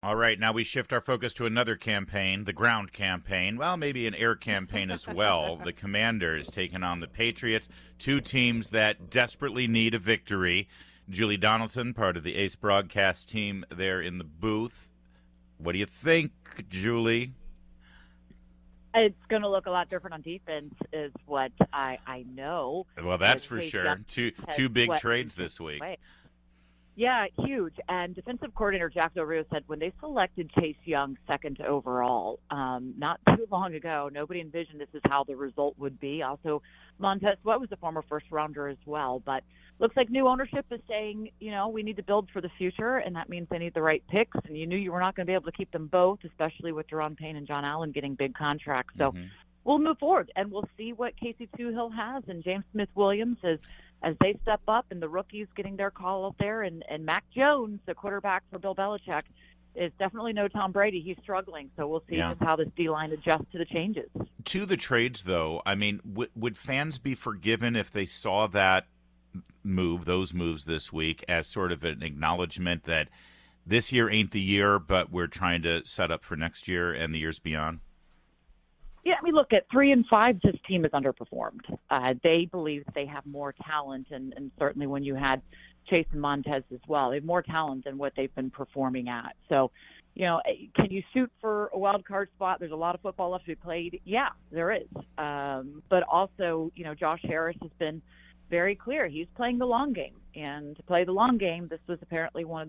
All right, now we shift our focus to another campaign, the ground campaign. Well, maybe an air campaign as well. The Commanders taking on the Patriots, two teams that desperately need a victory. Julie Donaldson, part of the Ace broadcast team there in the booth. What do you think, Julie? It's going to look a lot different on defense is what I know. Well, that's for sure. Two big trades this week. Yeah, huge. And defensive coordinator Jack Del Rio said when they selected Chase Young second overall, not too long ago, nobody envisioned this is how the result would be. Also, Montez Sweat was a former first-rounder as well. But looks like new ownership is saying, we need to build for the future, and that means they need the right picks. And you knew you were not going to be able to keep them both, especially with Deron Payne and John Allen getting big contracts. So we'll move forward, and we'll see what Casey Toohill has and James Smith-Williams as they step up and the rookies getting their call out there. And Mac Jones, the quarterback for Bill Belichick, is definitely no Tom Brady. He's struggling. So we'll see just how this D-line adjusts to the changes. To the trades, though, I mean, would fans be forgiven if they saw that those moves this week as sort of an acknowledgement that this year ain't the year, but we're trying to set up for next year and the years beyond? Yeah, I mean, look, at 3-5, this team is underperformed. They believe they have more talent, and certainly when you had Chase and Montez as well, they have more talent than what they've been performing at. So, can you shoot for a wild card spot? There's a lot of football left to be played. Yeah, there is. But also, Josh Harris has been very clear. He's playing the long game, and to play the long game, this was apparently one of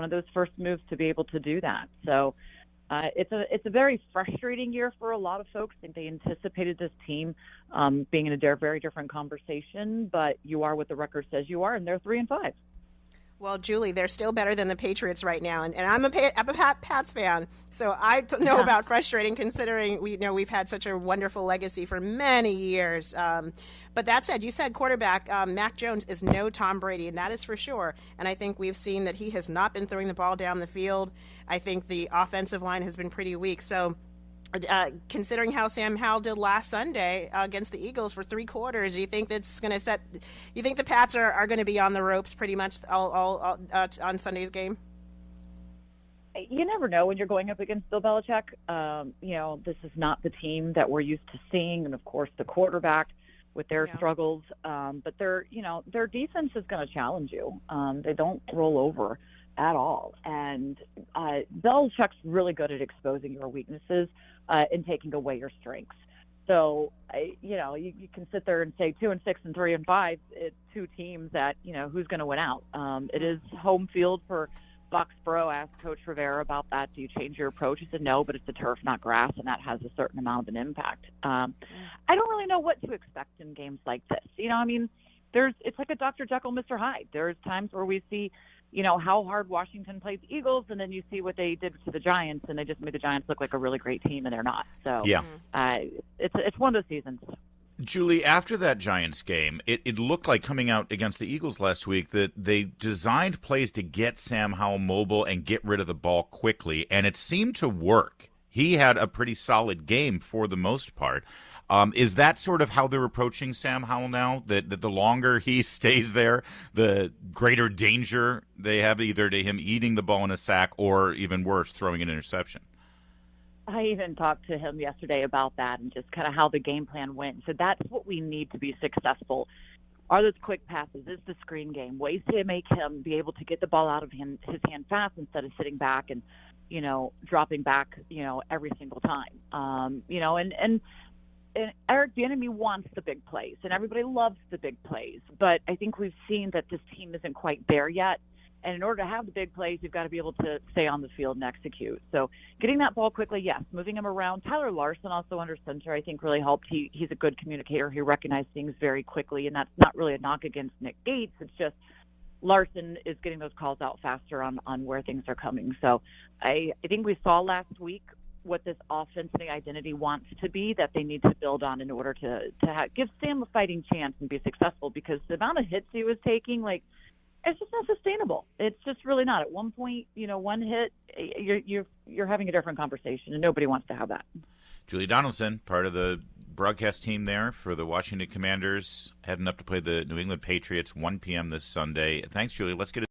those first moves to be able to do that. So. It's a very frustrating year for a lot of folks. I think they anticipated this team being in a very different conversation, but you are what the record says you are, and they're 3-5. Well, Julie, they're still better than the Patriots right now, and I'm a Pats fan, so I know about frustrating considering we've had such a wonderful legacy for many years. But that said, you said quarterback Mac Jones is no Tom Brady, and that is for sure. And I think we've seen that he has not been throwing the ball down the field. I think the offensive line has been pretty weak. So considering how Sam Howell did last Sunday against the Eagles for 3 quarters, you think that's going to set? You think the Pats are going to be on the ropes pretty much all on Sunday's game? You never know when you're going up against Bill Belichick. This is not the team that we're used to seeing, and of course the quarterback with their struggles. But their defense is going to challenge you. They don't roll over at all. And Belichick's really good at exposing your weaknesses and taking away your strengths. So, you can sit there and say 2-6 and 3-5. It's two teams that, who's going to win out. It is home field for Foxborough. Asked Coach Rivera about that. Do you change your approach? He said no, but it's a turf, not grass, and that has a certain amount of an impact. I don't really know what to expect in games like this. It's like a Dr. Jekyll, Mr. Hyde. There's times where we see, how hard Washington played the Eagles, and then you see what they did to the Giants, and they just made the Giants look like a really great team, and they're not. So it's one of those seasons. Julie, after that Giants game, it looked like coming out against the Eagles last week that they designed plays to get Sam Howell mobile and get rid of the ball quickly, and it seemed to work. He had a pretty solid game for the most part. Is that sort of how they're approaching Sam Howell now? That the longer he stays there, the greater danger they have either to him eating the ball in a sack or, even worse, throwing an interception? I even talked to him yesterday about that and just kind of how the game plan went. So that's what we need to be successful. Are those quick passes? Is the screen game? Ways to make him be able to get the ball out of his hand fast instead of sitting back and, dropping back, every single time. And Eric Bieniemy wants the big plays, and everybody loves the big plays. But I think we've seen that this team isn't quite there yet. And in order to have the big plays, you've got to be able to stay on the field and execute. So getting that ball quickly, yes. Moving him around. Tyler Larson also under center, I think, really helped. He's a good communicator. He recognized things very quickly, and that's not really a knock against Nick Gates. It's just Larson is getting those calls out faster on where things are coming. So I think we saw last week what this offense and the identity wants to be that they need to build on in order to give Sam a fighting chance and be successful, because the amount of hits he was taking, it's just not sustainable. It's just really not. At one point, one hit, you're having a different conversation, and nobody wants to have that. Julie Donaldson, part of the broadcast team there for the Washington Commanders, heading up to play the New England Patriots, 1 p.m. this Sunday. Thanks, Julie. Let's get